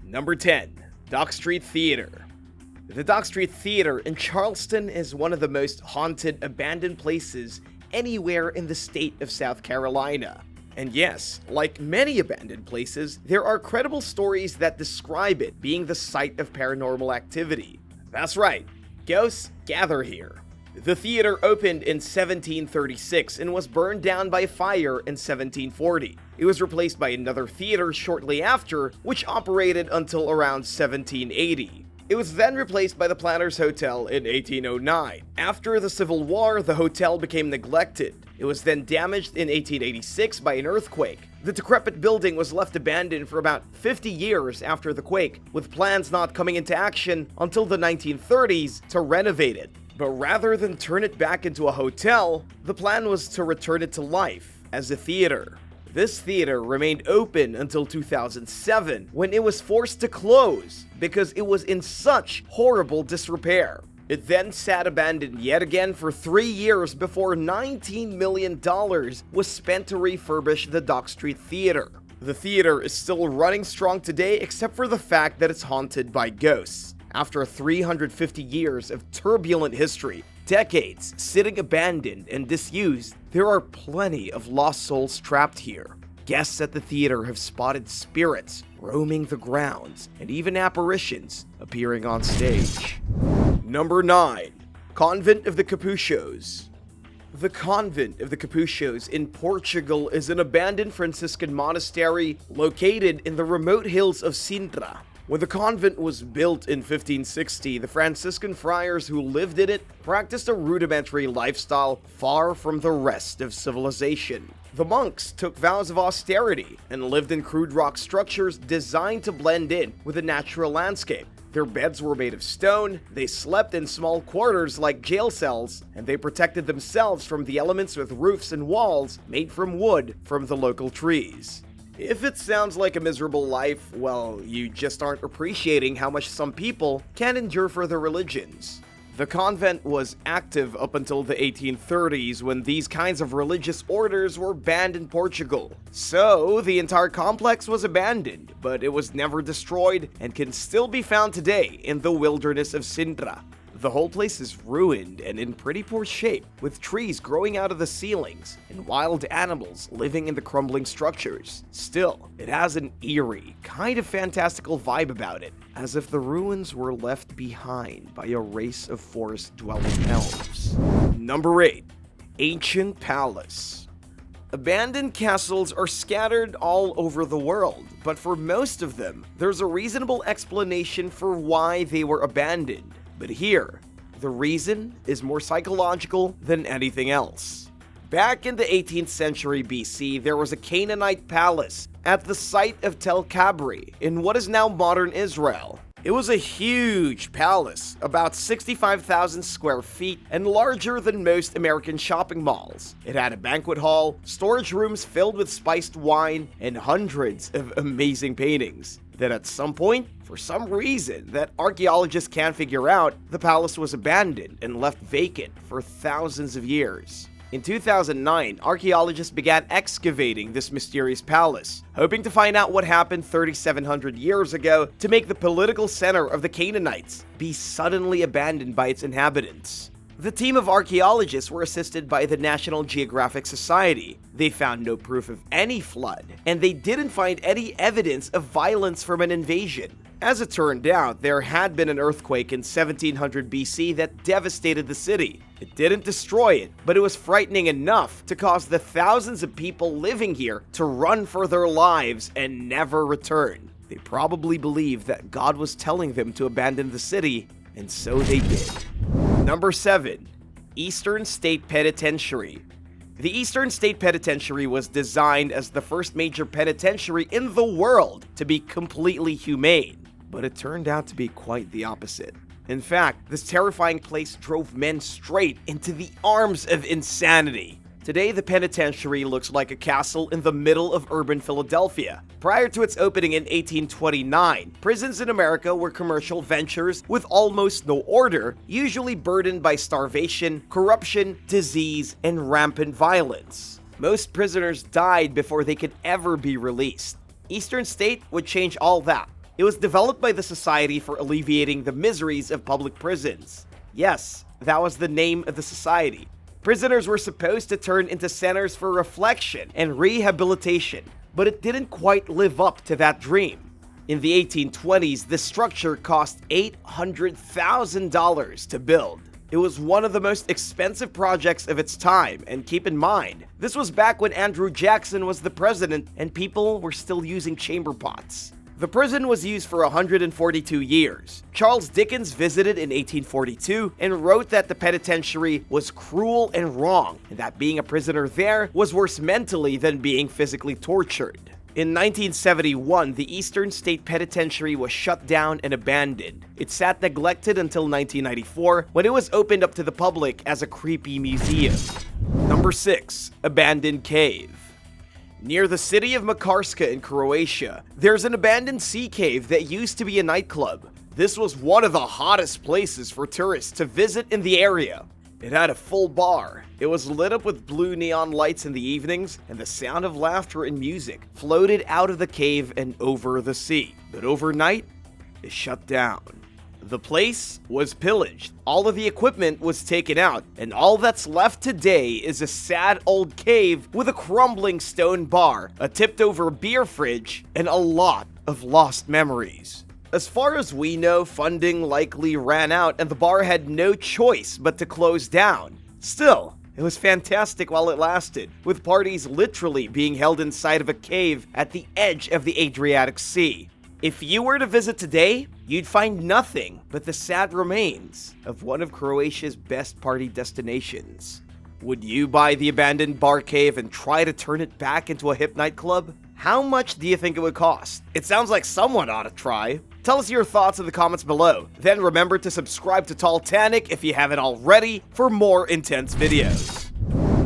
Number 10. Dock Street Theater. The Dock Street Theater in Charleston is one of the most haunted, abandoned places anywhere in the state of South Carolina. And yes, like many abandoned places, there are credible stories that describe it being the site of paranormal activity. That's right, ghosts gather here. The theater opened in 1736 and was burned down by fire in 1740. It was replaced by another theater shortly after, which operated until around 1780. It was then replaced by the Planters Hotel in 1809. After the Civil War, the hotel became neglected. It was then damaged in 1886 by an earthquake. The decrepit building was left abandoned for about 50 years after the quake, with plans not coming into action until the 1930s to renovate it. But rather than turn it back into a hotel, the plan was to return it to life as a theater. This theater remained open until 2007, when it was forced to close because it was in such horrible disrepair. It then sat abandoned yet again for 3 years before $19 million was spent to refurbish the Dock Street Theater. The theater is still running strong today, except for the fact that it's haunted by ghosts. After 350 years of turbulent history, decades sitting abandoned and disused, there are plenty of lost souls trapped here. Guests at the theater have spotted spirits roaming the grounds and even apparitions appearing on stage. Number 9. Convent of the Capuchos. The Convent of the Capuchos in Portugal is an abandoned Franciscan monastery located in the remote hills of Sintra. When the convent was built in 1560, the Franciscan friars who lived in it practiced a rudimentary lifestyle far from the rest of civilization. The monks took vows of austerity and lived in crude rock structures designed to blend in with the natural landscape. Their beds were made of stone, they slept in small quarters like jail cells, and they protected themselves from the elements with roofs and walls made from wood from the local trees. If it sounds like a miserable life, well, you just aren't appreciating how much some people can endure for their religions. The convent was active up until the 1830s when these kinds of religious orders were banned in Portugal. So, the entire complex was abandoned, but it was never destroyed and can still be found today in the wilderness of Sintra. The whole place is ruined and in pretty poor shape, with trees growing out of the ceilings and wild animals living in the crumbling structures. Still, it has an eerie, kind of fantastical vibe about it, as if the ruins were left behind by a race of forest-dwelling elves. Number 8. Ancient Palace. Abandoned castles are scattered all over the world, but for most of them, there's a reasonable explanation for why they were abandoned. But here, the reason is more psychological than anything else. Back in the 18th century BC, there was a Canaanite palace at the site of Tel Kabri in what is now modern Israel. It was a huge palace, about 65,000 square feet and larger than most American shopping malls. It had a banquet hall, storage rooms filled with spiced wine, and hundreds of amazing paintings. Then at some point, for some reason that archaeologists can't figure out, the palace was abandoned and left vacant for thousands of years. In 2009, archaeologists began excavating this mysterious palace, hoping to find out what happened 3,700 years ago to make the political center of the Canaanites be suddenly abandoned by its inhabitants. The team of archaeologists were assisted by the National Geographic Society. They found no proof of any flood, and they didn't find any evidence of violence from an invasion. As it turned out, there had been an earthquake in 1700 BC that devastated the city. It didn't destroy it, but it was frightening enough to cause the thousands of people living here to run for their lives and never return. They probably believed that God was telling them to abandon the city, and so they did. Number 7. Eastern State Penitentiary. The Eastern State Penitentiary was designed as the first major penitentiary in the world to be completely humane, but it turned out to be quite the opposite. In fact, this terrifying place drove men straight into the arms of insanity. Today, the penitentiary looks like a castle in the middle of urban Philadelphia. Prior to its opening in 1829, prisons in America were commercial ventures with almost no order, usually burdened by starvation, corruption, disease, and rampant violence. Most prisoners died before they could ever be released. Eastern State would change all that. It was developed by the Society for Alleviating the Miseries of Public Prisons. Yes, that was the name of the society. Prisoners were supposed to turn into centers for reflection and rehabilitation, but it didn't quite live up to that dream. In the 1820s, this structure cost $800,000 to build. It was one of the most expensive projects of its time, and keep in mind, this was back when Andrew Jackson was the president and people were still using chamber pots. The prison was used for 142 years. Charles Dickens visited in 1842 and wrote that the penitentiary was cruel and wrong, and that being a prisoner there was worse mentally than being physically tortured. In 1971, the Eastern State Penitentiary was shut down and abandoned. It sat neglected until 1994, when it was opened up to the public as a creepy museum. Number 6. Abandoned Cave. Near the city of Makarska in Croatia, there's an abandoned sea cave that used to be a nightclub. This was one of the hottest places for tourists to visit in the area. It had a full bar. It was lit up with blue neon lights in the evenings, and the sound of laughter and music floated out of the cave and over the sea. But overnight, it shut down. The place was pillaged, all of the equipment was taken out, and all that's left today is a sad old cave with a crumbling stone bar, a tipped-over beer fridge, and a lot of lost memories. As far as we know, funding likely ran out and the bar had no choice but to close down. Still, it was fantastic while it lasted, with parties literally being held inside of a cave at the edge of the Adriatic Sea. If you were to visit today, you'd find nothing but the sad remains of one of Croatia's best party destinations. Would you buy the abandoned bar cave and try to turn it back into a hip nightclub? How much do you think it would cost? It sounds like someone ought to try. Tell us your thoughts in the comments below. Then remember to subscribe to Talltanic if you haven't already for more intense videos.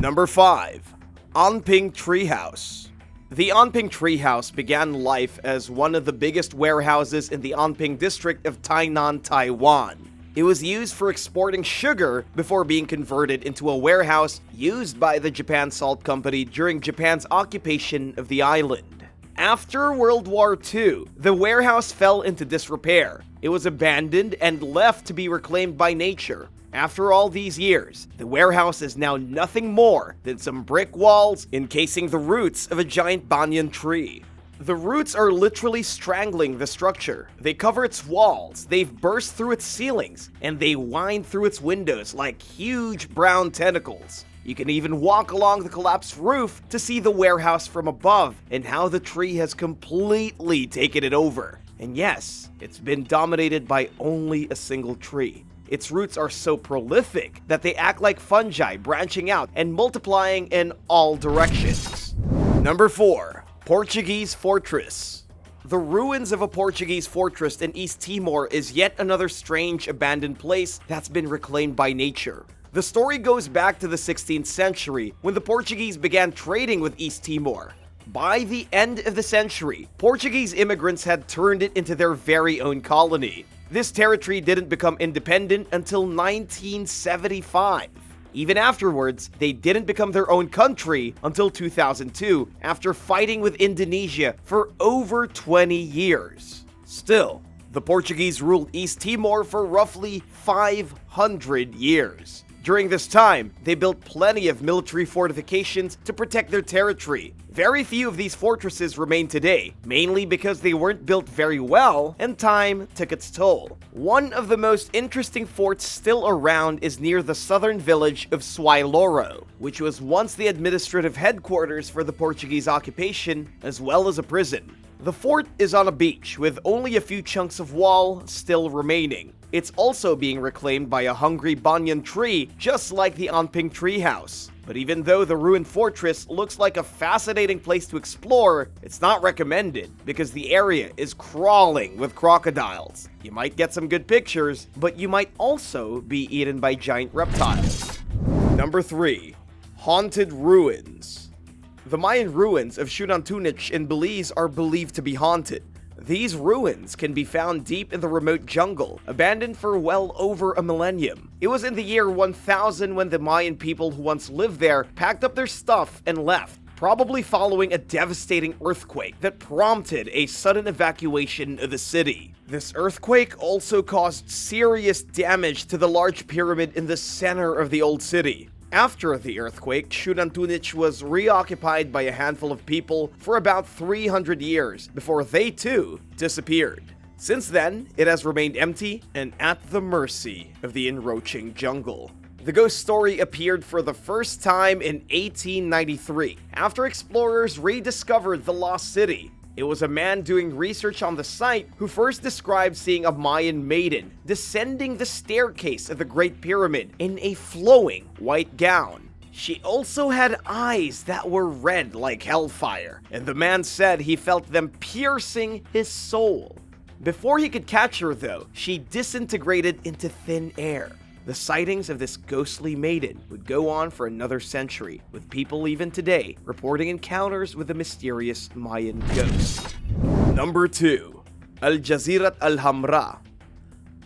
Number 5. Anping Treehouse. The Anping Treehouse began life as one of the biggest warehouses in the Anping district of Tainan, Taiwan. It was used for exporting sugar before being converted into a warehouse used by the Japan Salt Company during Japan's occupation of the island. After World War II, the warehouse fell into disrepair. It was abandoned and left to be reclaimed by nature. After all these years, the warehouse is now nothing more than some brick walls encasing the roots of a giant banyan tree. The roots are literally strangling the structure. They cover its walls, they've burst through its ceilings, and they wind through its windows like huge brown tentacles. You can even walk along the collapsed roof to see the warehouse from above and how the tree has completely taken it over. And yes, it's been dominated by only a single tree. Its roots are so prolific that they act like fungi, branching out and multiplying in all directions. Number 4. Portuguese Fortress. The ruins of a Portuguese fortress in East Timor is yet another strange abandoned place that's been reclaimed by nature. The story goes back to the 16th century when the Portuguese began trading with East Timor. By the end of the century, Portuguese immigrants had turned it into their very own colony. This territory didn't become independent until 1975. Even afterwards, they didn't become their own country until 2002, after fighting with Indonesia for over 20 years. Still, the Portuguese ruled East Timor for roughly 500 years. During this time, they built plenty of military fortifications to protect their territory. Very few of these fortresses remain today, mainly because they weren't built very well and time took its toll. One of the most interesting forts still around is near the southern village of Suailoro, which was once the administrative headquarters for the Portuguese occupation as well as a prison. The fort is on a beach with only a few chunks of wall still remaining. It's also being reclaimed by a hungry banyan tree, just like the Anping Treehouse. But even though the ruined fortress looks like a fascinating place to explore, it's not recommended because the area is crawling with crocodiles. You might get some good pictures, but you might also be eaten by giant reptiles. Number 3. Haunted Ruins. The Mayan ruins of Xunantunich in Belize are believed to be haunted. These ruins can be found deep in the remote jungle, abandoned for well over a millennium. It was in the year 1000 when the Mayan people who once lived there packed up their stuff and left, probably following a devastating earthquake that prompted a sudden evacuation of the city. This earthquake also caused serious damage to the large pyramid in the center of the old city. After the earthquake, Talltanic was reoccupied by a handful of people for about 300 years before they too disappeared. Since then, it has remained empty and at the mercy of the encroaching jungle. The ghost story appeared for the first time in 1893, after explorers rediscovered the lost city. It was a man doing research on the site who first described seeing a Mayan maiden descending the staircase of the Great Pyramid in a flowing white gown. She also had eyes that were red like hellfire, and the man said he felt them piercing his soul. Before he could catch her, though, she disintegrated into thin air. The sightings of this ghostly maiden would go on for another century, with people even today reporting encounters with the mysterious Mayan ghost. Number 2. Al-Jazirat Al-Hamra.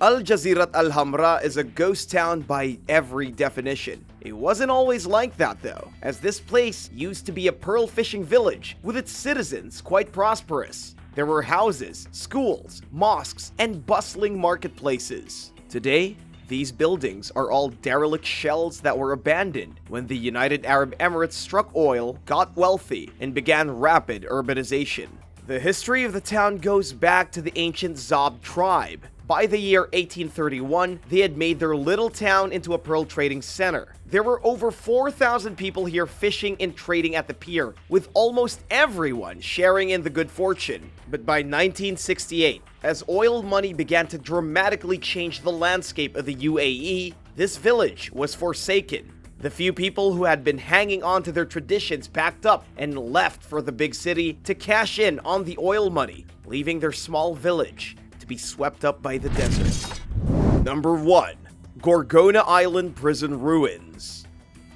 Al-Jazirat Al-Hamra is a ghost town by every definition. It wasn't always like that though, as this place used to be a pearl fishing village with its citizens quite prosperous. There were houses, schools, mosques, and bustling marketplaces. Today, these buildings are all derelict shells that were abandoned when the United Arab Emirates struck oil, got wealthy, and began rapid urbanization. The history of the town goes back to the ancient Zab tribe. By the year 1831, they had made their little town into a pearl trading center. There were over 4,000 people here fishing and trading at the pier, with almost everyone sharing in the good fortune. But by 1968, as oil money began to dramatically change the landscape of the UAE, this village was forsaken. The few people who had been hanging on to their traditions packed up and left for the big city to cash in on the oil money, leaving their small village to be swept up by the desert. Number 1. Gorgona Island Prison Ruins.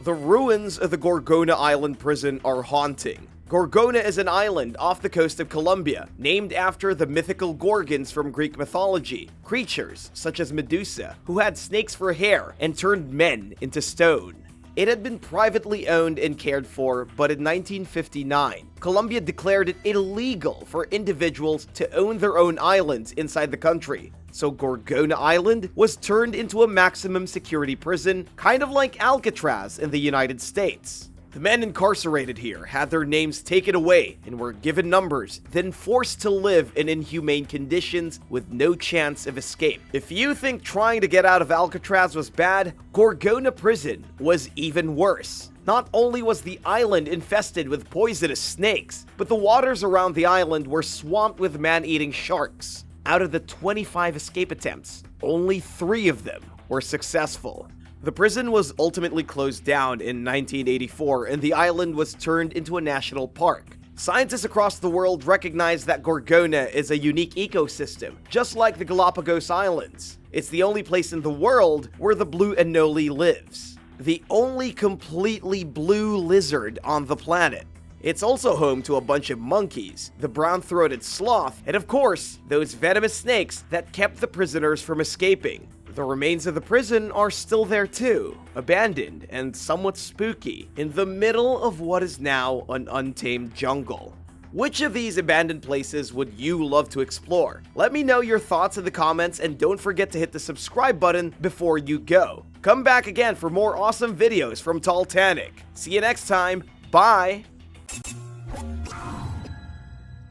The ruins of the Gorgona Island Prison are haunting. Gorgona is an island off the coast of Colombia, named after the mythical Gorgons from Greek mythology, creatures such as Medusa, who had snakes for hair and turned men into stone. It had been privately owned and cared for, but in 1959, Colombia declared it illegal for individuals to own their own islands inside the country. So Gorgona Island was turned into a maximum security prison, kind of like Alcatraz in the United States. The men incarcerated here had their names taken away and were given numbers, then forced to live in inhumane conditions with no chance of escape. If you think trying to get out of Alcatraz was bad, Gorgona Prison was even worse. Not only was the island infested with poisonous snakes, but the waters around the island were swamped with man-eating sharks. Out of the 25 escape attempts, only 3 of them were successful. The prison was ultimately closed down in 1984 and the island was turned into a national park. Scientists across the world recognize that Gorgona is a unique ecosystem, just like the Galapagos Islands. It's the only place in the world where the blue anole lives, the only completely blue lizard on the planet. It's also home to a bunch of monkeys, the brown-throated sloth, and of course, those venomous snakes that kept the prisoners from escaping. The remains of the prison are still there too, abandoned and somewhat spooky, in the middle of what is now an untamed jungle. Which of these abandoned places would you love to explore? Let me know your thoughts in the comments and don't forget to hit the subscribe button before you go. Come back again for more awesome videos from Talltanic. See you next time, bye!